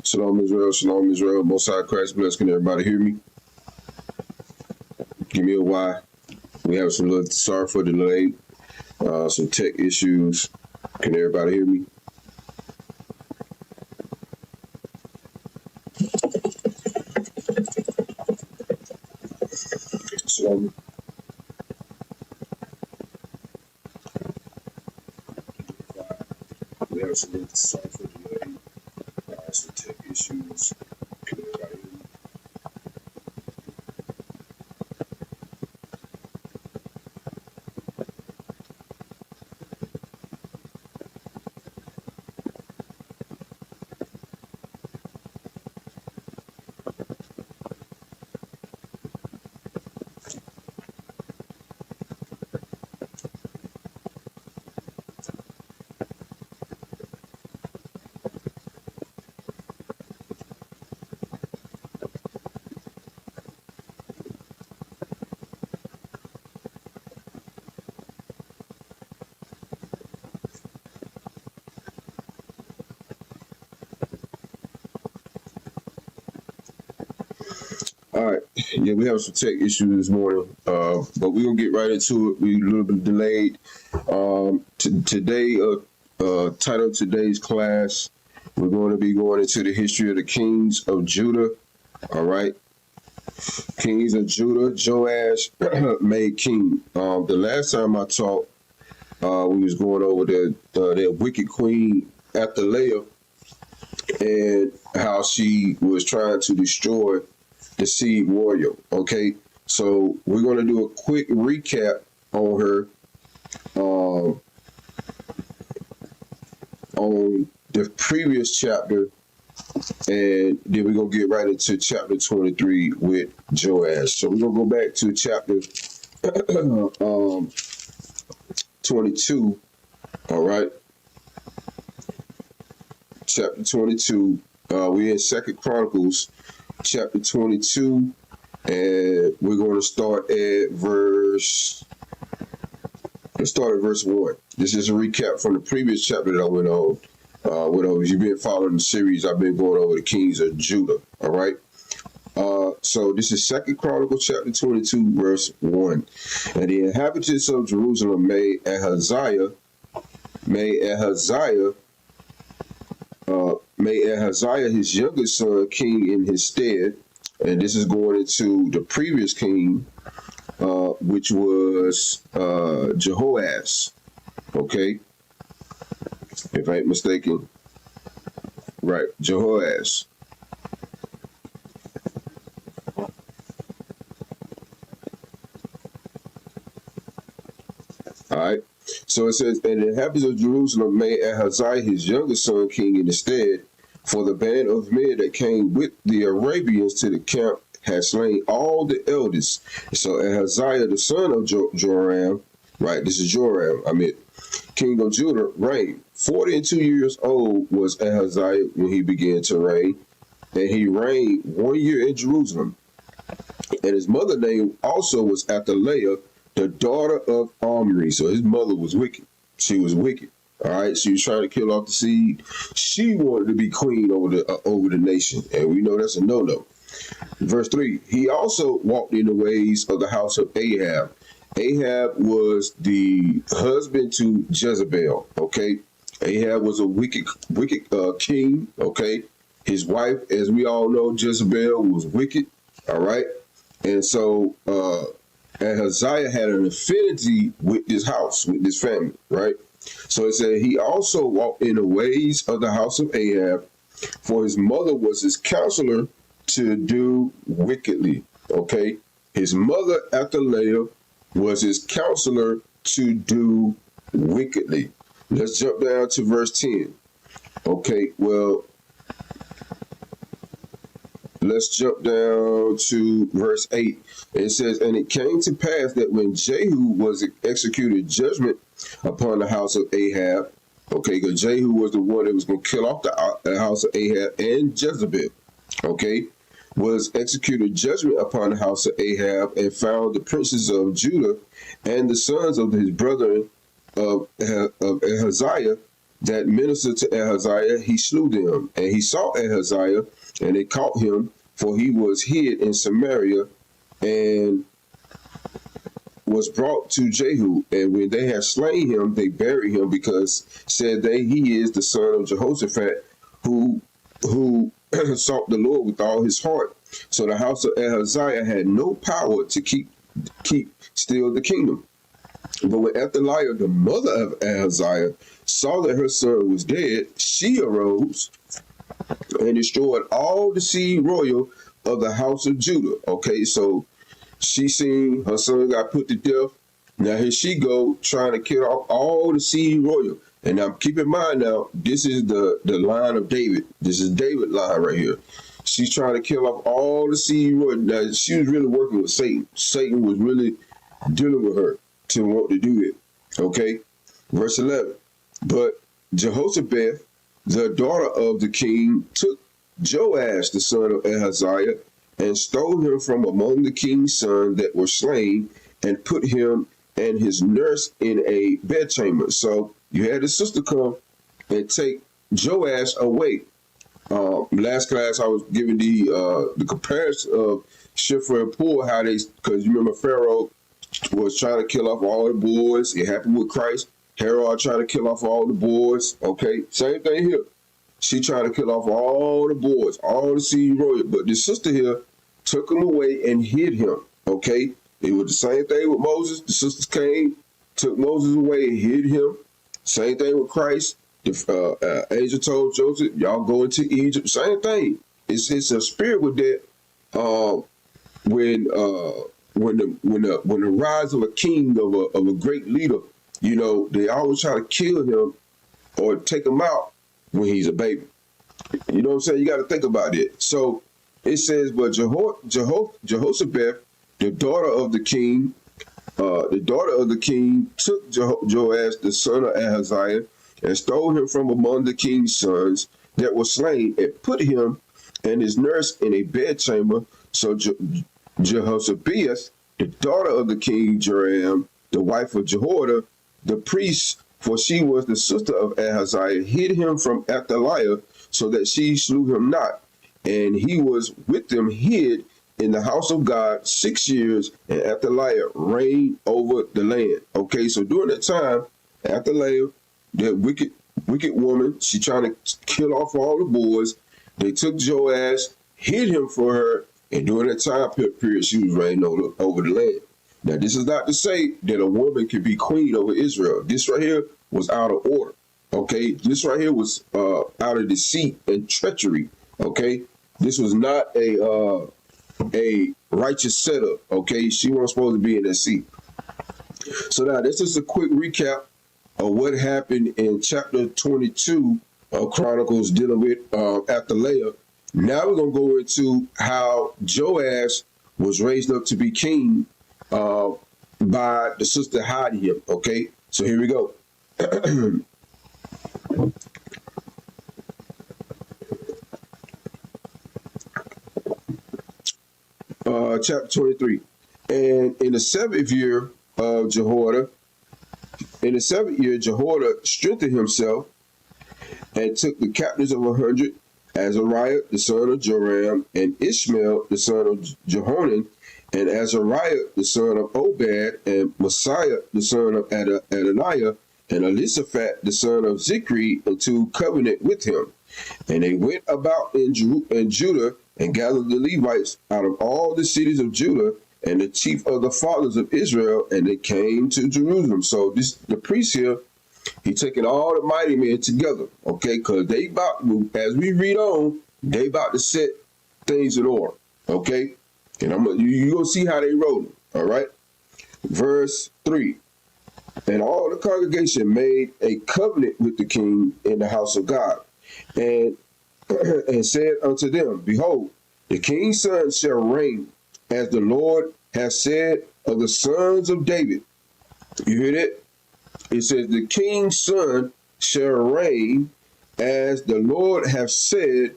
Shalom Israel, Most High Christ bless. Can everybody hear me? Give me a Y. We have some little, sorry for the delay, some tech issues. Can everybody hear me? Shalom. We have some little, sorry for the delay, some tech issues. Can everybody hear me? All right. Yeah, we have some tech issues this morning, but we're gonna get right into it. We're a little bit delayed. Today, title of today's class, we're going to be going into the history of the kings of Judah. All right, kings of Judah. Joash made king. The last time I taught, we was going over their wicked queen Athaliah and how she was trying to destroy the seed warrior. Okay, so we're going to do a quick recap on her, on the previous chapter, and then we're going to get right into chapter 23 with Joash. So we're going to go back to chapter 22. All right, chapter 22. We're in Second Chronicles chapter 22, and we're going to start at verse 1. This is a recap from the previous chapter that I went over. If you've been following the series, I've been going over the kings of Judah. All right. So this is Second Chronicles chapter 22, verse 1. And the inhabitants of Jerusalem made Ahaziah his youngest son king in his stead. And this is going into the previous king, which was Jehoash. Okay, if I ain't mistaken. Right, Jehoash. All right. So it says, and the inhabitants of Jerusalem made Ahaziah his youngest son king in his stead, for the band of men that came with the Arabians to the camp had slain all the eldest. So Ahaziah, the son of Joram, right, this is Joram, king of Judah, reigned. 42 years old was Ahaziah when he began to reign, and he reigned 1 year in Jerusalem. And his mother name also was Athaliah, the daughter of Omri. So his mother was wicked. She was wicked. All right. She was trying to kill off the seed. She wanted to be queen over the nation. And we know that's a no-no. Verse 3, he also walked in the ways of the house of Ahab. Ahab was the husband to Jezebel. Okay. Ahab was a wicked king. Okay. His wife, as we all know, Jezebel, was wicked. All right. And so, Ahaziah had an affinity with this house, with this family, right? So it said he also walked in the ways of the house of Ahab, for his mother was his counselor to do wickedly. Okay, his mother Athaliah was his counselor to do wickedly. Let's jump down to verse 10. Okay, well, let's jump down to verse 8. It says, and it came to pass that when Jehu was executed judgment upon the house of Ahab, okay, because Jehu was the one that was going to kill off the house of Ahab and Jezebel, okay, was executed judgment upon the house of Ahab and found the princes of Judah and the sons of his brother of Ahaziah that ministered to Ahaziah, he slew them. And he sought Ahaziah, and they caught him, for he was hid in Samaria, and was brought to Jehu. And when they had slain him, they buried him, because said they, he is the son of Jehoshaphat, who sought the Lord with all his heart. So the house of Ahaziah had no power to keep still the kingdom. But when Athaliah, the mother of Ahaziah, saw that her son was dead, she arose and destroyed all the seed royal of the house of Judah. Okay, so she seen her son got put to death. Now here she go trying to kill off all the seed royal. And now keep in mind now, this is the line of David. This is David's line right here. She's trying to kill off all the seed royal. Now she was really working with Satan. Satan was really dealing with her to want to do it. Okay, verse 11. But Jehoshaphat, the daughter of the king, took Joash, the son of Ahaziah, and stole him from among the king's sons that were slain, and put him and his nurse in a bedchamber. So you had the sister come and take Joash away. Last class I was giving the comparison of Shiphrah and Puah, how they, because you remember Pharaoh was trying to kill off all the boys. It happened with Christ. Herod tried to kill off all the boys. Okay, same thing here. She tried to kill off all the boys, all the seed royal. But the sister here took him away and hid him. Okay, it was the same thing with Moses. The sisters came, took Moses away and hid him. Same thing with Christ. The angel told Joseph, "Y'all go into Egypt." Same thing. It's a spirit with that. When the rise of a king, of a great leader, you know, they always try to kill him or take him out when he's a baby. You know what I'm saying? You got to think about it. So it says, but Jehoshaphat, the daughter of the king, took Joash, the son of Ahaziah, and stole him from among the king's sons that were slain, and put him and his nurse in a bedchamber. So Jehoshaphat, the daughter of the king Joram, the wife of Jehoiada, the priest, for she was the sister of Ahaziah, hid him from Athaliah, so that she slew him not. And he was with them hid in the house of God 6 years, and Athaliah reigned over the land. Okay, so during that time, Athaliah, that wicked woman, she trying to kill off all the boys. They took Joash, hid him for her, and during that time period, she was reigning over the land. Now, this is not to say that a woman can be queen over Israel. This right here was out of order. Okay, this right here was out of deceit and treachery. Okay, this was not a righteous setup. Okay, she wasn't supposed to be in that seat. So now this is a quick recap of what happened in chapter 22 of Chronicles dealing with Athaliah. Now we're gonna go into how Joash was raised up to be king by the sister hiding him. Okay, so here we go. Chapter 23. And in the seventh year of Jehoiada, Jehoiada strengthened himself and took the captives of 100, Azariah the son of Joram, and Ishmael the son of Jehonan, and Azariah the son of Obed, and Messiah the son of Adoniah, and Elisaphat the son of Zikri, into covenant with him. And they went about in Judah, and gathered the Levites out of all the cities of Judah, and the chief of the fathers of Israel, and they came to Jerusalem. So the priest here, he taking all the mighty men together, okay, because they about, as we read on, they about to set things in order, okay? And you gonna see how they rolling, all right? Verse 3. And all the congregation made a covenant with the king in the house of God, and said unto them, Behold, the king's son shall reign, as the Lord has said of the sons of David. You hear that? It says, the king's son shall reign, as the Lord has said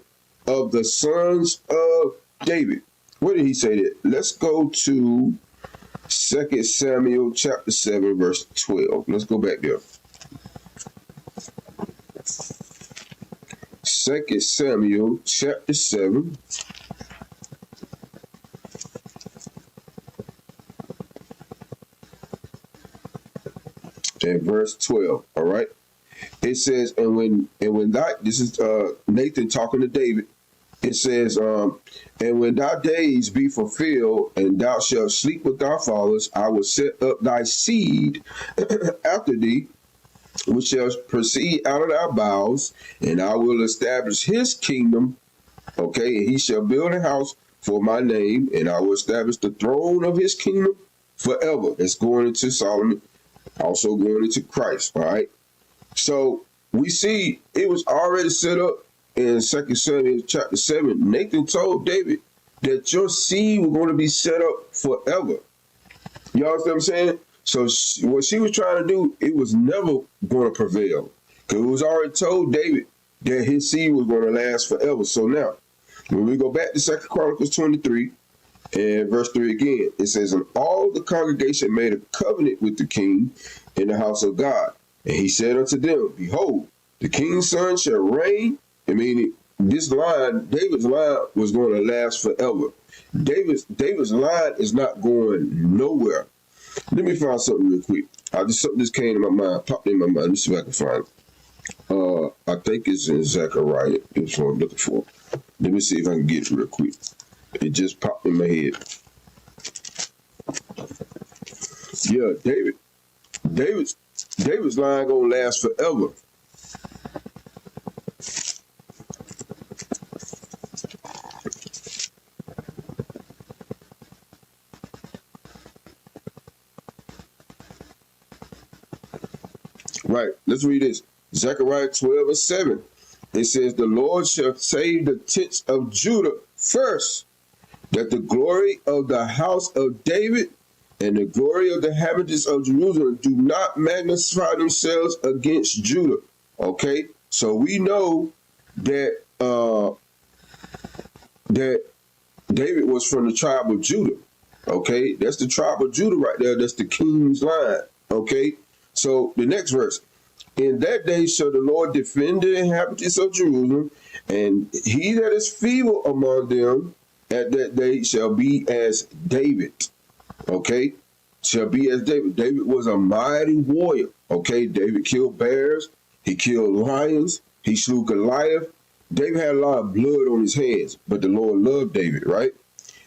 of the sons of David. Where did he say that? Let's go to 2 Samuel chapter 7, verse 12. Let's go back there. 2 Samuel chapter 7. And verse 12. All right. It says, and when this is Nathan talking to David. It says, and when thy days be fulfilled, and thou shalt sleep with thy fathers, I will set up thy seed after thee, which shall proceed out of thy bowels, and I will establish his kingdom. Okay, and he shall build a house for my name, and I will establish the throne of his kingdom forever. That's going into Solomon, also going into Christ. All right. So we see it was already set up in 2 Samuel chapter 7. Nathan told David that your seed was going to be set up forever. You understand what I'm saying? So what she was trying to do, it was never going to prevail. Because it was already told David that his seed was going to last forever. So now, when we go back to 2 Chronicles 23 and verse 3 again, it says, and all the congregation made a covenant with the king in the house of God. And he said unto them, behold, the king's son shall reign. I mean, this line, David's line, was going to last forever. David's line is not going nowhere. Let me find something real quick. Something just came to my mind, popped in my mind. Let me see if I can find it. I think it's in Zechariah. That's what I'm looking for. Let me see if I can get it real quick. It just popped in my head. Yeah, David's line gonna last forever. Right, let's read this. Zechariah 12 and 7. It says, the Lord shall save the tents of Judah first, that the glory of the house of David and the glory of the inhabitants of Jerusalem do not magnify themselves against Judah. Okay, so we know that that David was from the tribe of Judah. Okay, that's the tribe of Judah right there. That's the king's line. Okay, so the next verse. In that day shall the Lord defend the inhabitants of Jerusalem, and he that is feeble among them at that day shall be as David. Okay? Shall be as David. David was a mighty warrior. Okay? David killed bears. He killed lions. He slew Goliath. David had a lot of blood on his hands, but the Lord loved David, right?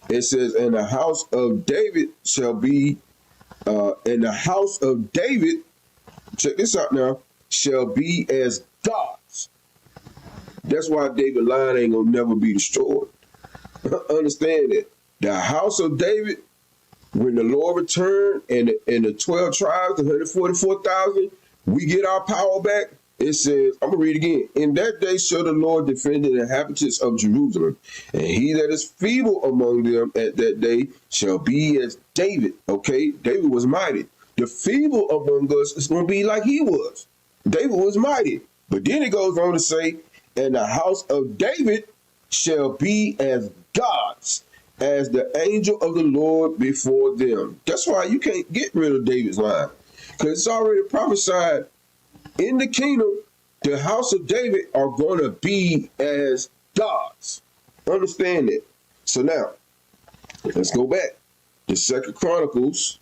It says, and the house of David shall be, in the house of David, check this out now, shall be as God's. That's why David's line ain't gonna never be destroyed. Understand that. The house of David, when the Lord returned and the 12 tribes, the 144,000, we get our power back. It says, I'm gonna read again. In that day shall the Lord defend the inhabitants of Jerusalem, and he that is feeble among them at that day shall be as David. Okay, David was mighty. The feeble among us is gonna be like he was. David was mighty. But then it goes on to say, and the house of David shall be as God's, as the angel of the Lord before them. That's why you can't get rid of David's line, because it's already prophesied in the kingdom, the house of David are going to be as God's. Understand that. So now, let's go back to 2 Chronicles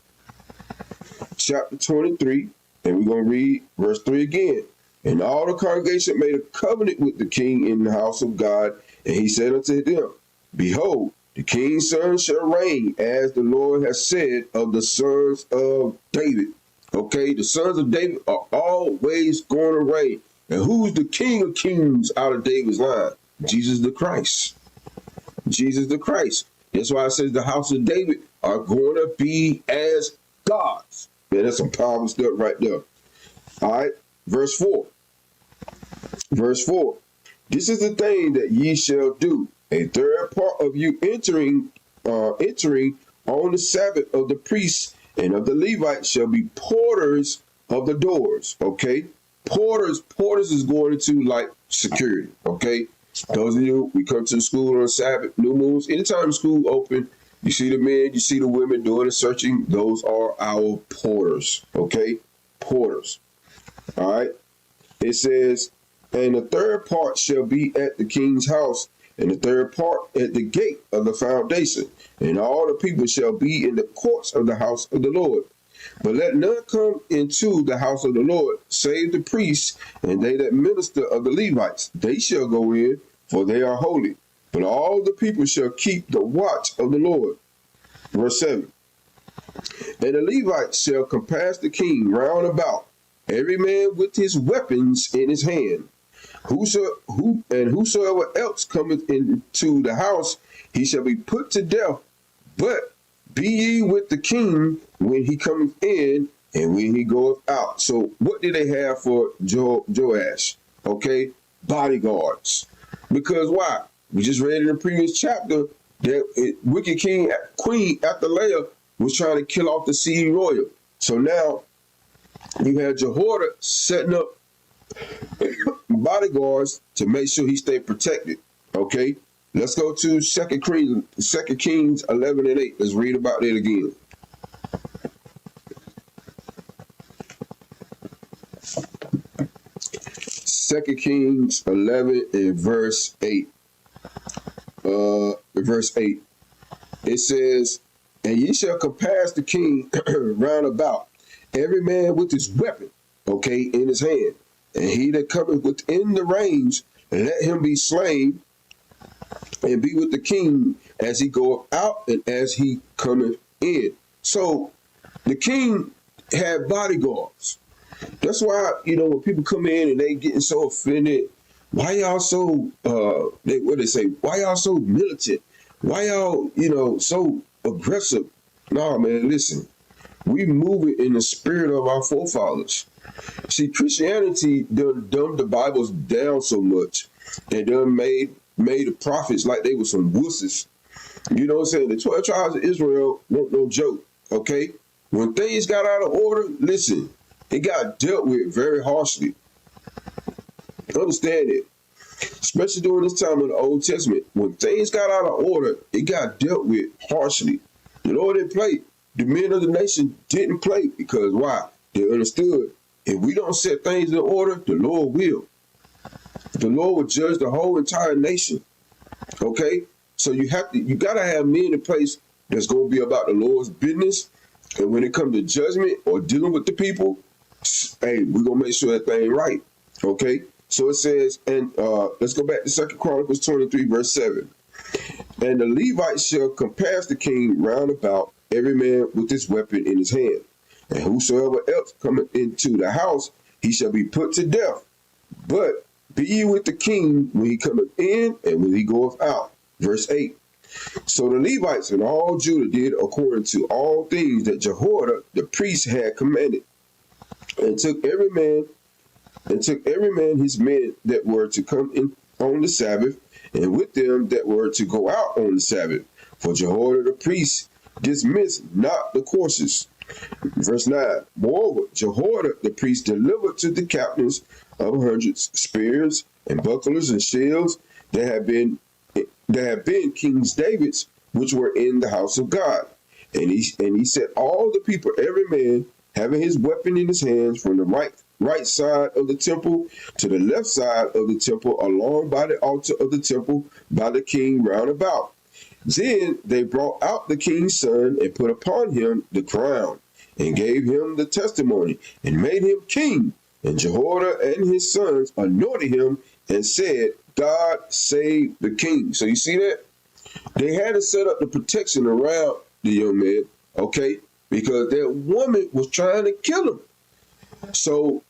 chapter 23, and we're going to read verse 3 again. And all the congregation made a covenant with the king in the house of God, and he said unto them, behold, the king's son shall reign, as the Lord has said of the sons of David. Okay, the sons of David are always going to reign. And who's the king of kings out of David's line? Jesus the Christ. Jesus the Christ. That's why it says the house of David are going to be as God's. Man, that's some powerful stuff right there. All right, verse 4. Verse 4. This is the thing that ye shall do. A third part of you entering on the Sabbath of the priests and of the Levites shall be porters of the doors. Okay, porters is going into like security. Okay, those of you, we come to the school on Sabbath, new moons, anytime the school open, you see the men, you see the women doing the searching. Those are our porters. Okay, porters. All right. It says, And the third part shall be at the king's house, and the third part at the gate of the foundation. And all the people shall be in the courts of the house of the Lord. But let none come into the house of the Lord, save the priests and they that minister of the Levites. They shall go in, for they are holy. But all the people shall keep the watch of the Lord. Verse 7. And the Levites shall compass the king round about, every man with his weapons in his hand. Whosoever else cometh into the house, he shall be put to death. But be ye with the king when he cometh in and when he goeth out. So what did they have for Joash? Okay, bodyguards. Because why? We just read in the previous chapter that wicked Queen Athaliah was trying to kill off the seed royal. So now you have Jehoiada setting up bodyguards to make sure he stay protected. Okay, let's go to 2 Kings 11 and 8. Let's read about it again. 2 Kings 11 and verse 8. Verse 8. It says, and ye shall compass the king round about, every man with his weapon, okay, in his hand. And he that cometh within the range, let him be slain, and be with the king as he goeth out and as he cometh in. So the king had bodyguards. That's why, when people come in and they getting so offended, why y'all so, why y'all so militant? Why y'all, so aggressive? No, man, listen. We move it in the spirit of our forefathers. See, Christianity done dumbed the Bibles down so much and done made the prophets like they were some wusses. You know what I'm saying? The 12 tribes of Israel weren't no joke, okay? When things got out of order, listen, it got dealt with very harshly. Understand it. Especially during this time in the Old Testament. When things got out of order, it got dealt with harshly. The Lord didn't play. The men of the nation didn't play because why? They understood if we don't set things in order, the Lord will. The Lord will judge the whole entire nation. Okay? So you gotta have men in place that's gonna be about the Lord's business. And when it comes to judgment or dealing with the people, hey, we're gonna make sure that thing right. Okay? So it says, and let's go back to 2 Chronicles 23, verse 7. And the Levites shall compass the king round about, every man with his weapon in his hand. And whosoever else cometh into the house, he shall be put to death. But be ye with the king when he cometh in and when he goeth out. Verse 8. So the Levites and all Judah did according to all things that Jehoiada the priest had commanded, and took every man his men that were to come in on the Sabbath, and with them that were to go out on the Sabbath. For Jehoiada the priest dismissed not the courses. Verse 9. Moreover, Jehoiada the priest delivered to the captains of hundreds spears and bucklers and shields that had been King David's, which were in the house of God. And he set all the people, every man having his weapon in his hands, from the right side of the temple to the left side of the temple, along by the altar of the temple, by the king round about. Then they brought out the king's son and put upon him the crown, and gave him the testimony, and made him king. And Jehoiada and his sons anointed him, and said, God save the king. So you see that? They had to set up the protection around the young man, okay? Because that woman was trying to kill him. So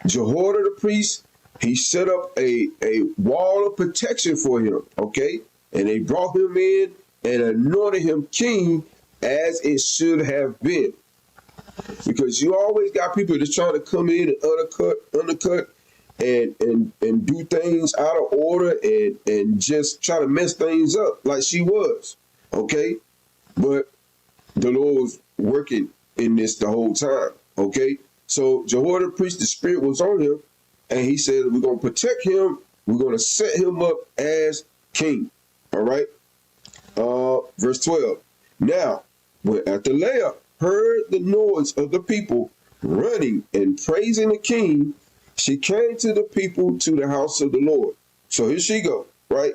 Jehoiada the priest, he set up a wall of protection for him, okay? And they brought him in and anointed him king as it should have been. Because you always got people that's trying to come in and undercut and do things out of order and just try to mess things up like she was, okay? But the Lord was working in this the whole time, okay? So Jehoiada preached, the spirit was on him, and he said, we're going to protect him. We're going to set him up as king, all right? Verse 12. Now, when Athaliah heard the noise of the people running and praising the king, She came to the people to the house of the Lord. So here she go, right?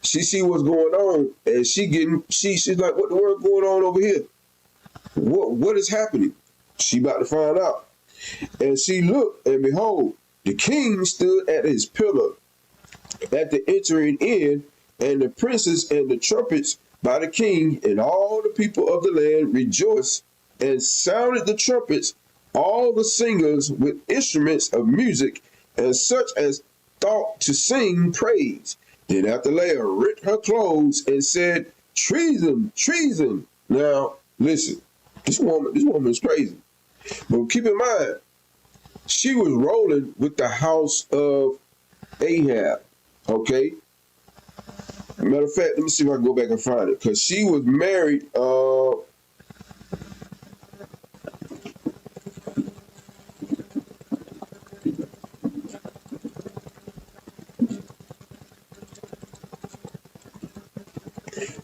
She see what's going on, and she's like, what the world going on over here? What is happening? She about to find out. And she looked, and behold, the king stood at his pillar at the entering in, and the princes and the trumpets by the king, and all the people of the land rejoiced and sounded the trumpets, all the singers with instruments of music, and such as thought to sing praise. Then Athaliah rent her clothes and said, treason, treason. Now, listen, this woman is crazy. But keep in mind, she was rolling with the house of Ahab, okay? Matter of fact, let me see if I can go back and find it. Because she was married,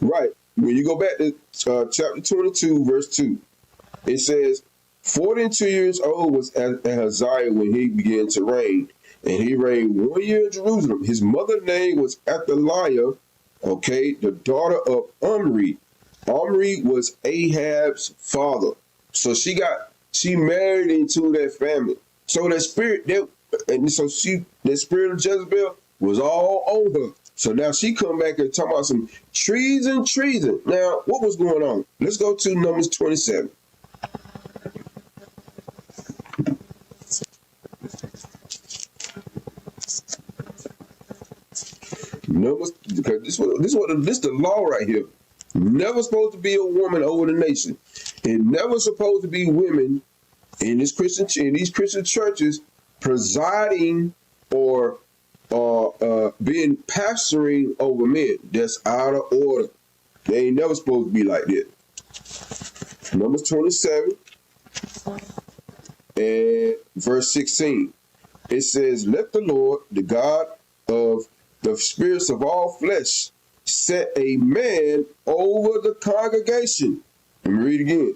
right. When you go back to chapter 22, verse 2, it says, 42 years old was Ahaziah when he began to reign, and he reigned 1 year in Jerusalem. His mother's name was Athaliah, okay, the daughter of Omri. Omri was Ahab's father. So she married into that family. So that spirit, that spirit of Jezebel was all on her. So now she come back and talk about some treason. Now, what was going on? Let's go to Numbers 27. Numbers, because this is the law right here. Never supposed to be a woman over the nation. It never supposed to be women in these Christian churches presiding or being pastoring over men. That's out of order. They ain't never supposed to be like that. Numbers 27 and verse 16. It says, let the Lord, the God of the spirits of all flesh, set a man over the congregation. Let me read again.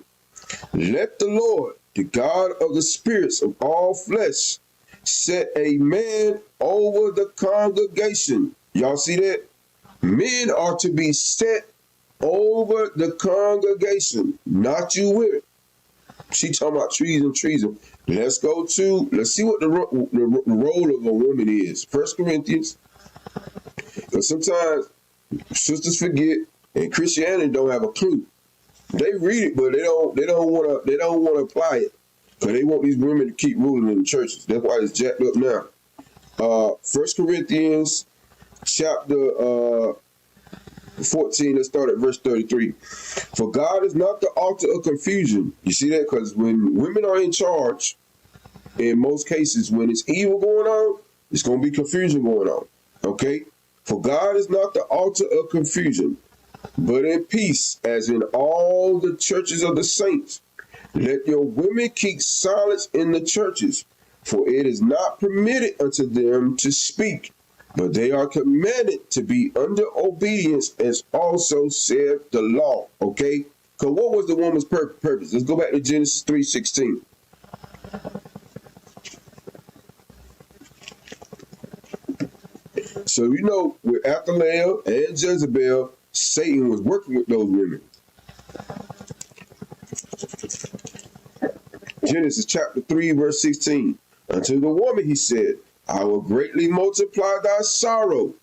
Let the Lord, the God of the spirits of all flesh, set a man over the congregation. Y'all see that? Men are to be set over the congregation, not you women. She talking about treason. Let's see what the role of a woman is. 1 Corinthians. Because sometimes sisters forget, and Christianity don't have a clue. They read it, but they don't want to apply it. Because they want these women to keep ruling in the churches. That's why it's jacked up now. 1 Corinthians chapter 14, let's start at verse 33. For God is not the author of confusion. You see that? Because when women are in charge, in most cases, when it's evil going on, it's going to be confusion going on. Okay? For God is not the author of confusion, but in peace, as in all the churches of the saints. Let your women keep silence in the churches, for it is not permitted unto them to speak, but they are commanded to be under obedience, as also saith the law. Okay? Because what was the woman's purpose? Let's go back to Genesis 3:16. So you know, with Athaliah and Jezebel, Satan was working with those women. Genesis chapter 3, verse 16. Unto the woman he said, I will greatly multiply thy sorrow,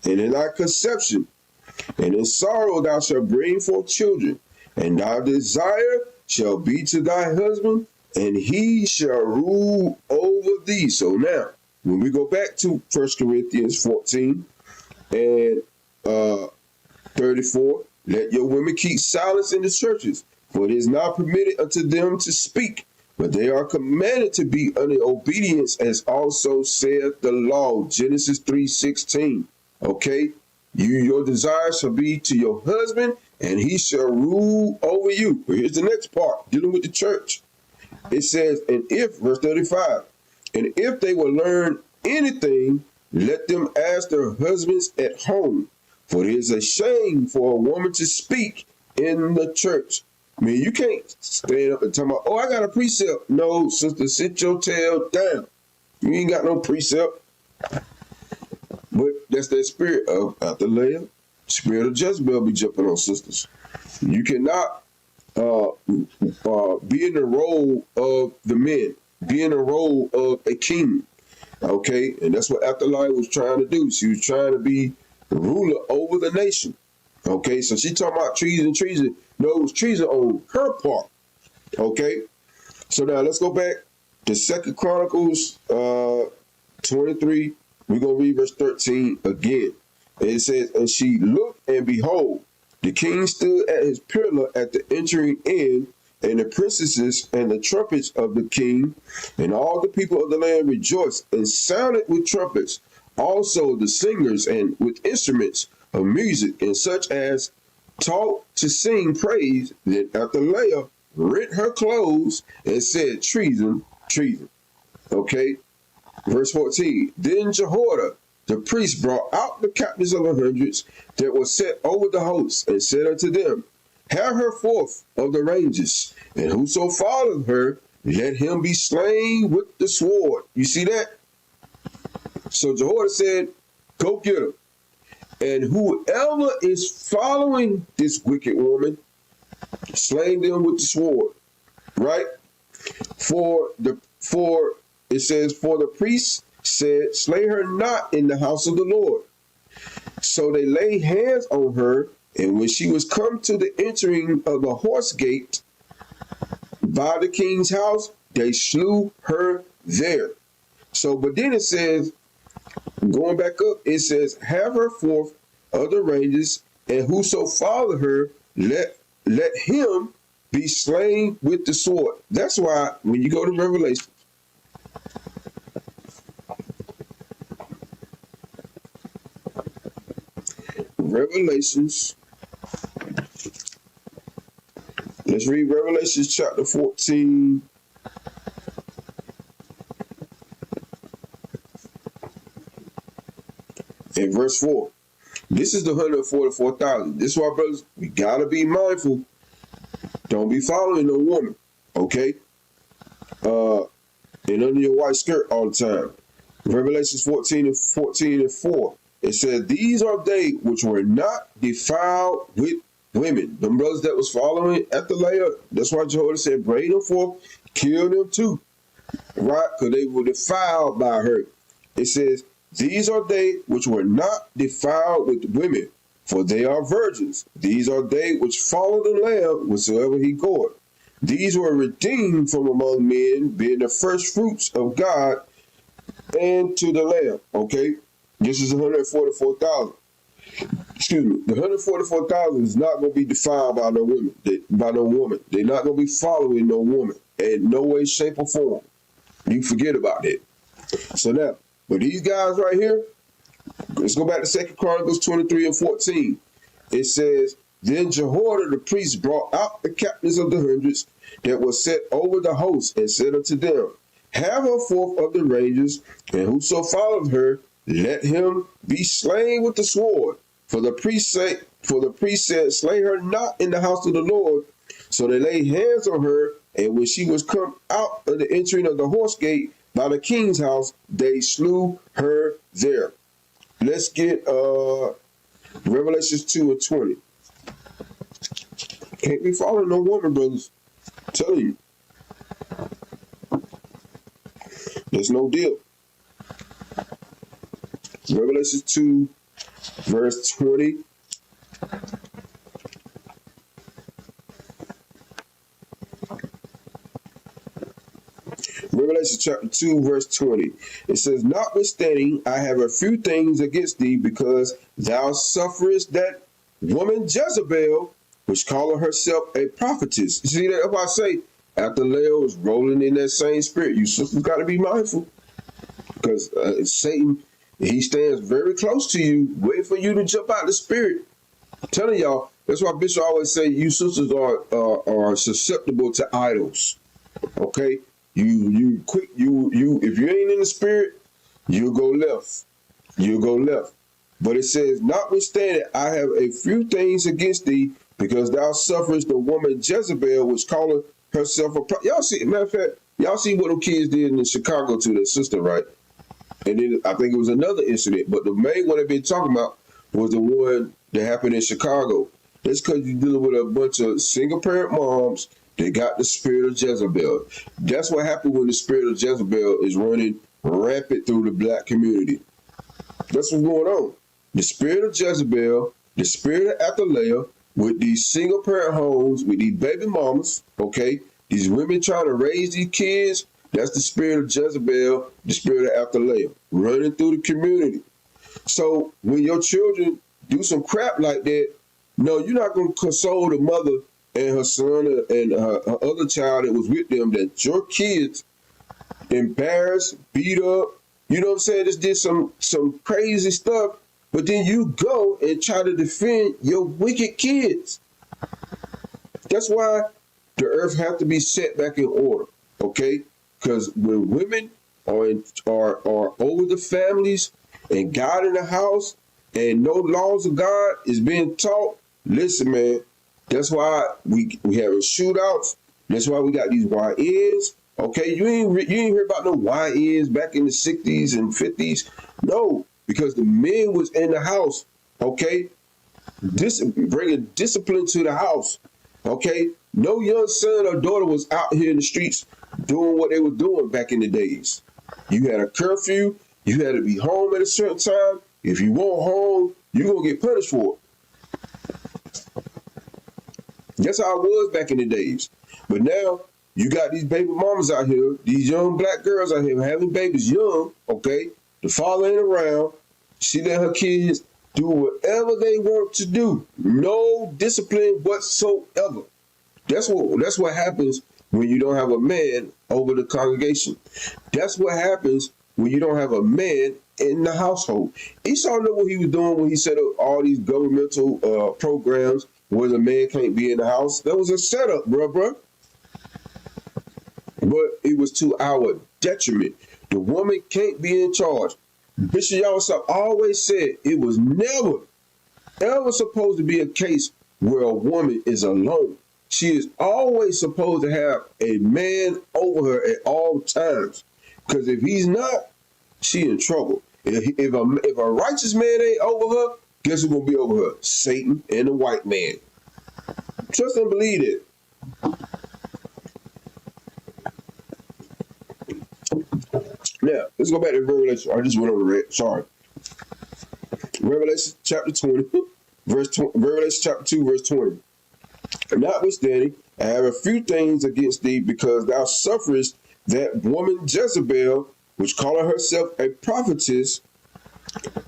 and in thy conception, and in sorrow thou shalt bring forth children, and thy desire shall be to thy husband, and he shall rule over thee. So now, when we go back to 1 Corinthians 14 and 34, let your women keep silence in the churches, for it is not permitted unto them to speak, but they are commanded to be under obedience, as also saith the law. Genesis 3:16. Okay? Your desire shall be to your husband, and he shall rule over you. But here's the next part, dealing with the church. It says, and if, verse 35, and if they will learn anything, let them ask their husbands at home, for it is a shame for a woman to speak in the church. I mean, you can't stand up and talk about, oh, I got a precept. No, sister, sit your tail down. You ain't got no precept. But that's that spirit of Athaliah, spirit of Jezebel be jumping on sisters. You cannot be in the role of the men, be in the role of a king. Okay, and that's what Athaliah was trying to do. She was trying to be the ruler over the nation. Okay, so she talking about treason. No, it was treason on her part. Okay, so now let's go back to 2 Chronicles 23. We're going to read verse 13 again. It says, and she looked, and behold, the king stood at his pillar at the entering in, and the princesses and the trumpets of the king, and all the people of the land rejoiced and sounded with trumpets, also the singers and with instruments of music, and such as taught to sing praise. Then Athaliah rent her clothes and said, treason, treason. Okay, verse 14. Then Jehoiada the priest brought out the captains of the hundreds that were set over the hosts, and said unto them, have her forth of the ranges, and whoso followeth her, let him be slain with the sword. You see that? So Jehoiada said, go get her. And whoever is following this wicked woman, slay them with the sword. Right? It says, for the priest said, slay her not in the house of the Lord. So they laid hands on her, and when she was come to the entering of the horse gate by the king's house, they slew her there. So, but then it says, going back up, it says, have her forth of the ranges, and whoso follow her, let him be slain with the sword. That's why when you go to Revelations, let's read Revelations chapter 14. And verse 4. This is the 144,000. This is why, brothers, we gotta be mindful. Don't be following no woman, okay? And under your white skirt all the time. Revelations 14 and 4. It said, these are they which were not defiled with women. Them brothers that was following Athaliah, that's why Jehoiada said, bring them forth, kill them too. Right? Because they were defiled by her. It says, these are they which were not defiled with women, for they are virgins. These are they which follow the Lamb whatsoever he goeth. These were redeemed from among men, being the first fruits of God and to the Lamb. Okay? This is 144,000. Excuse me. The 144,000 is not going to be defiled by no women. They're not going to be following no woman in no way, shape, or form. You forget about that. So now, but these guys right here, let's go back to 2 Chronicles 23 and 14. It says, then Jehoiada the priest brought out the captains of the hundreds that were set over the host, and said unto them, have her forth of the ranges, and whoso followed her, let him be slain with the sword. For the priest said, slay her not in the house of the Lord. So they laid hands on her, and when she was come out of the entering of the horse gate by the king's house, they slew her there. Let's get Revelations 2 and 20. Can't be following no woman, brothers. I'm telling you. There's no deal. Revelation 2, verse 20. Revelation chapter 2, verse 20. It says, notwithstanding, I have a few things against thee, because thou sufferest that woman Jezebel, which calleth herself a prophetess. You see that? If I say, Athaliah was rolling in that same spirit, you sisters got to be mindful. Because Satan, he stands very close to you, waiting for you to jump out the spirit. I'm telling y'all, that's why Bishop always say you sisters are susceptible to idols. Okay? You quick, if you ain't in the spirit, you'll go left. You'll go left. But it says, notwithstanding, I have a few things against thee, because thou sufferest the woman Jezebel, which calleth herself a prophet. Y'all see, matter of fact, Y'all see what them kids did in Chicago to their sister, right? And then I think it was another incident, but the main one they've been talking about was the one that happened in Chicago. That's because you're dealing with a bunch of single parent moms that got the spirit of Jezebel. That's what happened when the spirit of Jezebel is running rampant through the black community. That's what's going on. The spirit of Jezebel, the spirit of Athaliah, with these single parent homes, with these baby mamas, okay? These women trying to raise these kids, that's the spirit of Jezebel, the spirit of Athaliah, running through the community. So when your children do some crap like that, no, you're not going to console the mother and her son and her other child that was with them that your kids embarrassed, beat up, you know what I'm saying, just did some crazy stuff, but then you go and try to defend your wicked kids. That's why the earth has to be set back in order, okay? Because when women are over the families and God in the house and no laws of God is being taught, listen, man, that's why we having shootouts. That's why we got these YNs. Okay, you ain't hear about no YNs back in the 60s and 50s. No, because the men was in the house, okay, bringing discipline to the house, okay? No young son or daughter was out here in the streets doing what they were doing back in the days. You had a curfew. You had to be home at a certain time. If you weren't home, you're going to get punished for it. That's how it was back in the days. But now, you got these baby mamas out here, these young black girls out here having babies young, okay? The father ain't around. She let her kids do whatever they want to do. No discipline whatsoever. That's what happens when you don't have a man over the congregation. That's what happens when you don't have a man in the household. Esau knew what he was doing when he set up all these governmental programs where the man can't be in the house. That was a setup, bruh. But it was to our detriment. The woman can't be in charge. Bishop Joash always said it was never, ever supposed to be a case where a woman is alone. She is always supposed to have a man over her at all times. Because if he's not, she in trouble. If a righteous man ain't over her, guess who's going to be over her? Satan and the white man. Trust and believe it. Now, let's go back to Revelation. I just went over it. Sorry. Revelation chapter 20, Revelation chapter 2, verse 20. Notwithstanding, I have a few things against thee, because thou sufferest that woman Jezebel, which calleth herself a prophetess,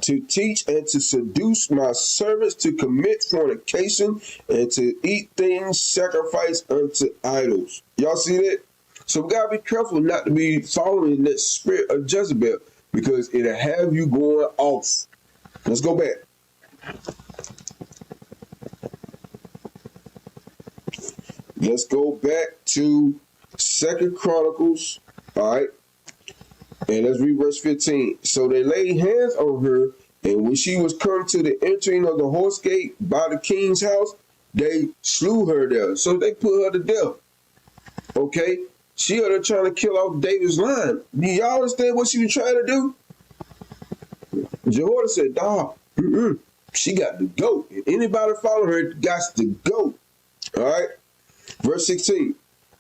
to teach and to seduce my servants to commit fornication and to eat things sacrificed unto idols. Y'all see that? So we gotta be careful not to be following that spirit of Jezebel, because it'll have you going off. Let's go back. Let's go back to 2 Chronicles, all right? And let's read verse 15. So they laid hands on her, and when she was come to the entering of the horse gate by the king's house, they slew her there. So they put her to death. Okay? She out there trying to kill off David's line. Do y'all understand what she was trying to do? Jehoiada said, dawg, she got to go. If anybody follow her, got to go. All right? Verse 16.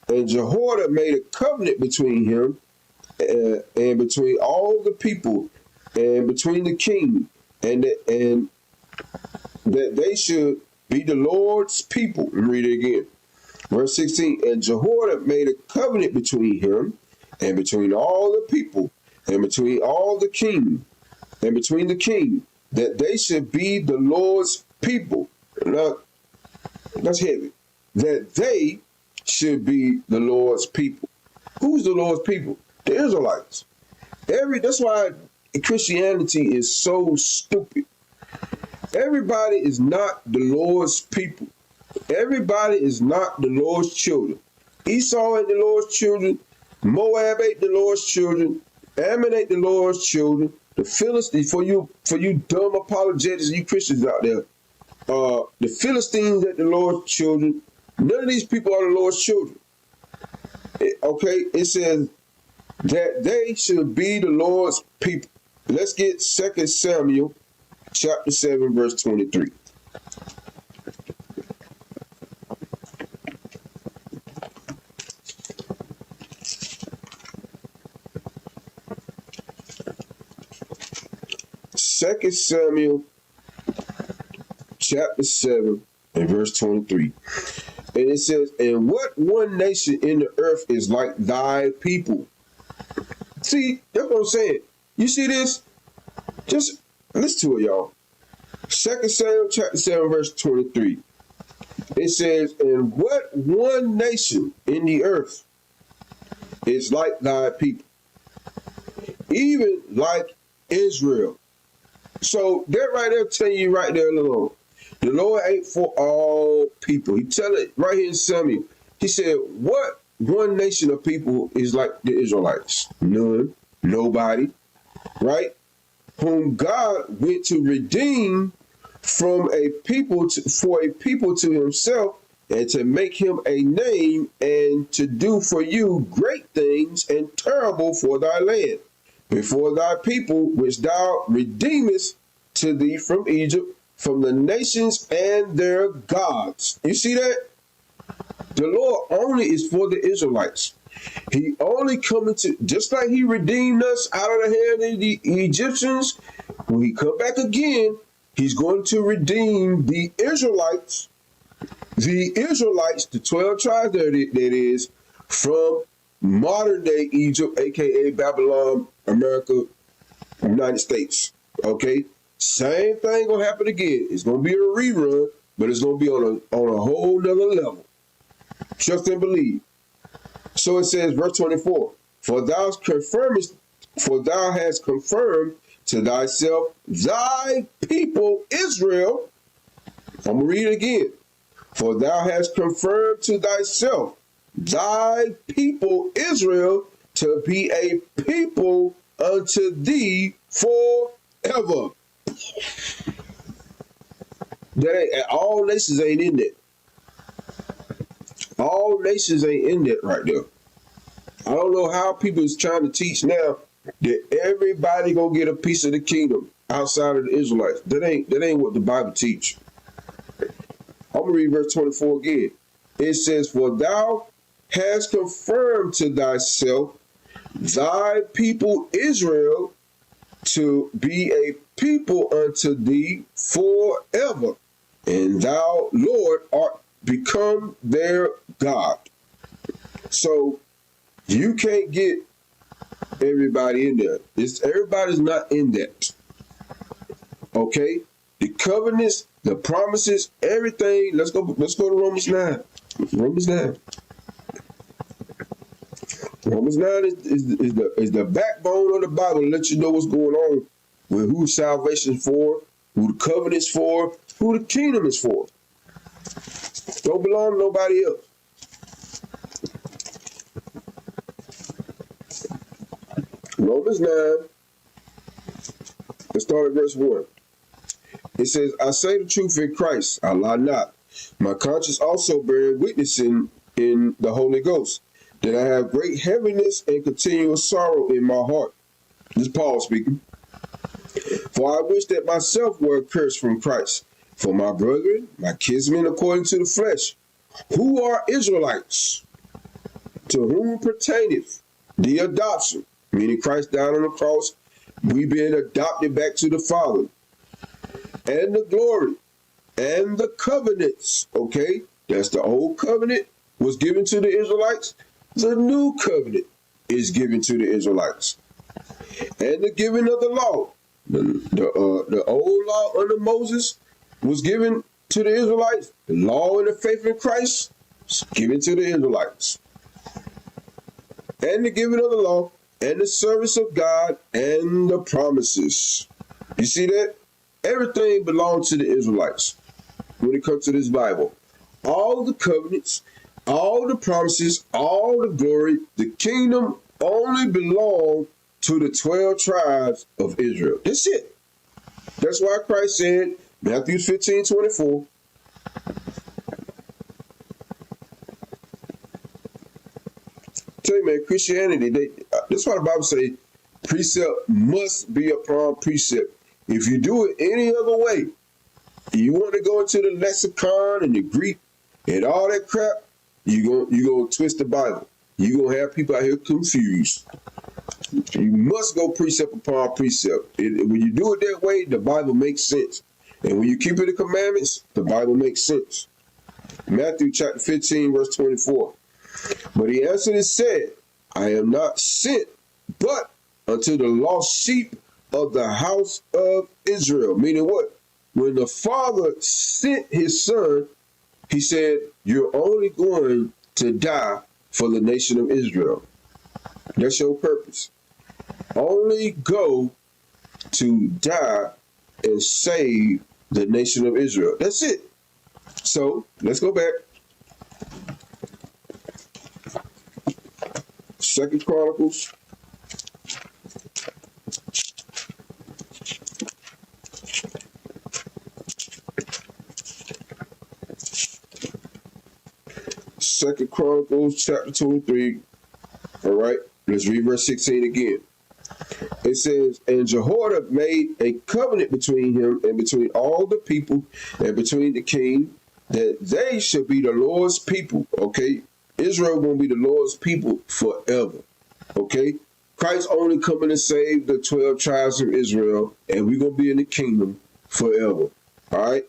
And Jehoiada made a covenant between him and between all the people and between the king, and that they should be the Lord's people. Let me read it again. Verse 16, and Jehoiada made a covenant between him and between all the people and between all the king and between the king, that they should be the Lord's people. Now, that's heavy. That they should be the Lord's people. Who's the Lord's people? The Israelites. That's why Christianity is so stupid. Everybody is not the Lord's people. Everybody is not the Lord's children. Esau ain't the Lord's children. Moab ain't the Lord's children. Ammon ain't the Lord's children. The Philistines, for you dumb apologetics, you Christians out there, the Philistines ain't the Lord's children. None of these people are the Lord's children. Okay, it says that they should be the Lord's people. Let's get 2 Samuel chapter 7, verse 23. Second Samuel chapter 7 and verse 23. And it says, and what one nation in the earth is like thy people? See, that's what I'm saying. You see this? Just listen to it, y'all. 2 Samuel chapter 7, verse 23. It says, and what one nation in the earth is like thy people? Even like Israel. So that right there telling you right there alone. The Lord ain't for all people. He tell it right here in Samuel. He said, what one nation of people is like the Israelites? None. Nobody. Right? Whom God went to redeem from a people for a people to himself, and to make him a name, and to do for you great things and terrible for thy land, before thy people which thou redeemest to thee from Egypt, from the nations and their gods. You see that? The Lord only is for the Israelites. He only coming to, just like he redeemed us out of the hand of the Egyptians, when he come back again, he's going to redeem the Israelites, the 12 tribes that is, from modern day Egypt, aka Babylon, America, United States. Okay? Same thing gonna happen again. It's gonna be a rerun, but it's gonna be on a whole nother level. Trust and believe. So it says, verse 24, for thou hast confirmed to thyself thy people Israel. I'm gonna read it again. For thou hast confirmed to thyself thy people Israel to be a people unto thee forever. All nations ain't in that. All nations ain't in that right there. I don't know how people is trying to teach now that everybody gonna get a piece of the kingdom outside of the Israelites. That ain't what the Bible teach. I'm gonna read verse 24 again. It says, for thou hast confirmed to thyself thy people Israel to be a people unto thee forever, and thou, Lord, art become their God. So you can't get everybody in there. Everybody's not in that. Okay? The covenants, the promises, everything. Let's go to Romans 9. Romans 9. Romans 9 is the backbone of the Bible to let you know what's going on with who salvation is for, who the covenant is for, who the kingdom is for. Don't belong to nobody else. Romans 9, let's start at verse 1. It says, I say the truth in Christ, I lie not. My conscience also bearing witness in the Holy Ghost, that I have great heaviness and continual sorrow in my heart. This is Paul speaking. For I wish that myself were accursed from Christ, for my brethren, my kinsmen according to the flesh, who are Israelites, to whom pertaineth the adoption, meaning Christ died on the cross, we being adopted back to the Father, and the glory, and the covenants. Okay, that's the old covenant was given to the Israelites. The new covenant is given to the Israelites. And the giving of the law. The old law under Moses was given to the Israelites. The law and the faith in Christ was given to the Israelites. And the giving of the law and the service of God and the promises. You see that? Everything belongs to the Israelites when it comes to this Bible. All the covenants, all the promises, all the glory, the kingdom only belong to the 12 tribes of Israel. That's it. That's why Christ said, Matthew 15:24, man, Christianity, that's why the Bible say precept must be upon precept. If you do it any other way, you want to go into the lexicon and the Greek and all that crap, you gonna twist the Bible. You gonna have people out here confused. You must go precept upon precept. When you do it that way, the Bible makes sense. And when you keep the commandments, the Bible makes sense. Matthew chapter 15, verse 24. But he answered and said, I am not sent but unto the lost sheep of the house of Israel. Meaning what? When the Father sent his Son, he said, you're only going to die for the nation of Israel. That's your purpose. Only go to die and save the nation of Israel. That's it. So let's go back. 2 Chronicles. Second Chronicles chapter 23. All right, let's read verse 16 again. It says, and Jehoiada made a covenant between him and between all the people and between the king, that they should be the Lord's people. Okay, Israel gonna be the Lord's people forever. Okay, Christ only coming to save the 12 tribes of Israel, and we're gonna be in the kingdom forever. All right,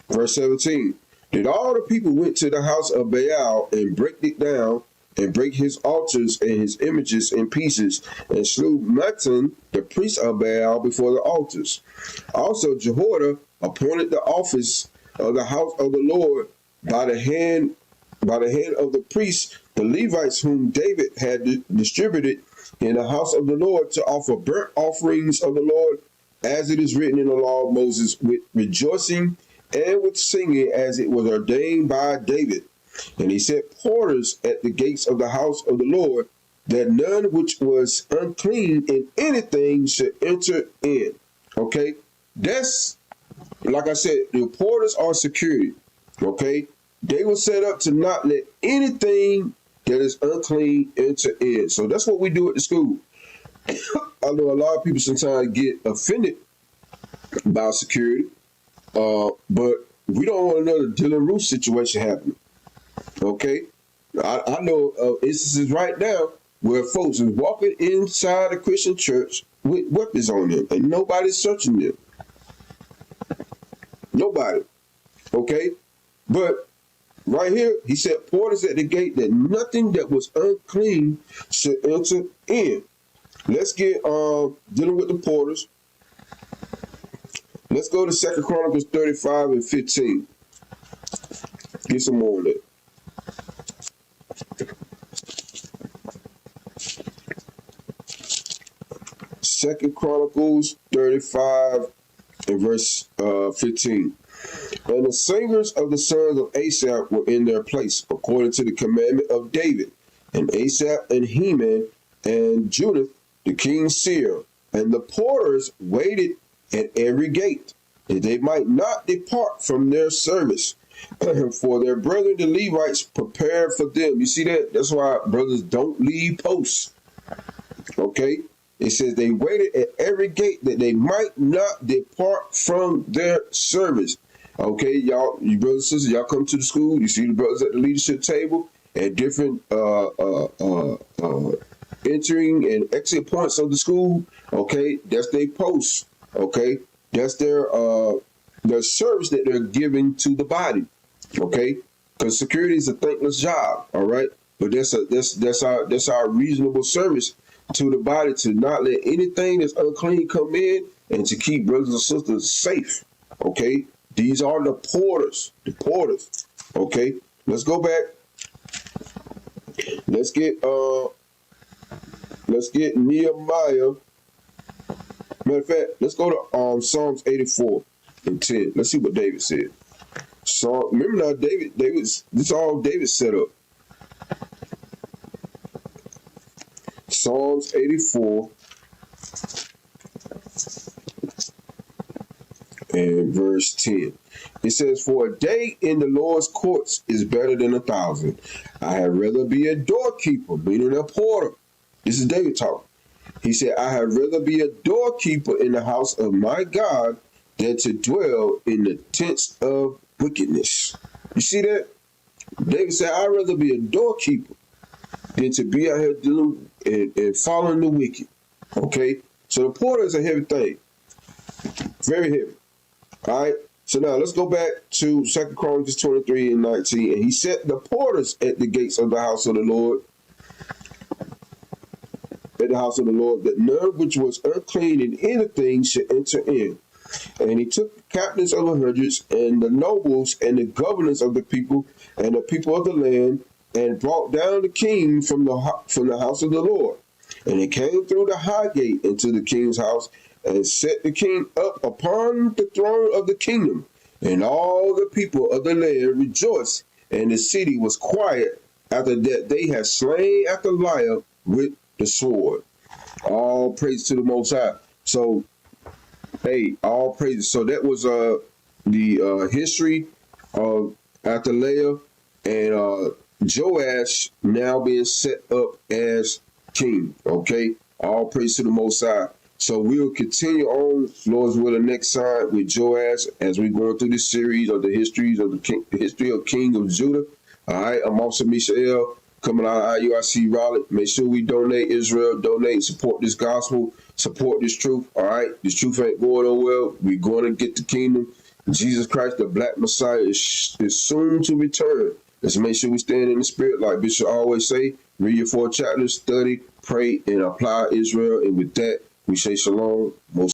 verse 17. That all the people went to the house of Baal and break it down and break his altars and his images in pieces, and slew Mattan, the priest of Baal, before the altars. Also Jehoiada appointed the office of the house of the Lord by the hand of the priests, the Levites, whom David had distributed in the house of the Lord, to offer burnt offerings of the Lord, as it is written in the law of Moses, with rejoicing and with singing, as it was ordained by David. And he set porters at the gates of the house of the Lord, that none which was unclean in anything should enter in. Okay, that's, like I said, the porters are security. Okay, they were set up to not let anything that is unclean enter in. So that's what we do at the school. I know a lot of people sometimes get offended about security. But we don't want another Dylan Roof situation happening. Okay? I know of instances right now where folks are walking inside a Christian church with weapons on them and nobody's searching them. Nobody. Okay? But right here, he said, porters at the gate, that nothing that was unclean should enter in. Let's get dealing with the porters. Let's go to 2 Chronicles 35 and 15. Get some more on that. 2 Chronicles 35 and verse 15. And the singers of the sons of Asaph were in their place, according to the commandment of David, and Asaph and Heman and Judith, the king's seer, and the porters waited at every gate, that they might not depart from their service. For their brethren the Levites prepared for them. You see that? That's why brothers don't leave posts. Okay? It says they waited at every gate, that they might not depart from their service. Okay, y'all, you brothers and sisters, y'all come to the school, you see the brothers at the leadership table at different entering and exit points of the school. Okay, that's their post. Okay, that's their service that they're giving to the body. Okay, because security is a thankless job. All right, but that's our reasonable service to the body, to not let anything that's unclean come in, and to keep brothers and sisters safe. Okay, these are the porters. The porters. Okay, let's go back. Let's get Nehemiah. Matter of fact, let's go to Psalms 84 and 10. Let's see what David said. So remember now, this is all David set up. Psalms 84 and verse 10. It says, "For a day in the Lord's courts is better than 1,000. I had rather be a doorkeeper," meaning a porter. This is David talking. He said, "I had rather be a doorkeeper in the house of my God than to dwell in the tents of wickedness." You see that? David said, "I'd rather be a doorkeeper than to be out here dealing and following the wicked." Okay? So the porter is a heavy thing. Very heavy. All right? So now let's go back to 2 Chronicles 23 and 19. "And he set the porters at the gates of the house of the Lord, that none which was unclean in anything should enter in. And he took the captains of the hundreds, and the nobles, and the governors of the people, and the people of the land, and brought down the king from the house of the Lord. And he came through the high gate into the king's house, and set the king up upon the throne of the kingdom. And all the people of the land rejoiced, and the city was quiet after that they had slain Athaliah with the sword." All praise to the Most High. So, hey, all praise. So that was the history of Athaliah and Joash now being set up as king. Okay, all praise to the Most High. So we will continue on, Lord's willing, next time with Joash as we go through this series of the history of King of Judah. All right, I'm Officer Mishael, coming out of IUIC Raleigh. Make sure we donate, Israel, donate, support this gospel, support this truth. All right, this truth ain't going nowhere. We're going to get the kingdom. Jesus Christ, the Black Messiah, is soon to return. Let's make sure we stand in the spirit, like Bishop always say. Read your 4 chapters, study, pray, and apply Israel. And with that, we say shalom. Most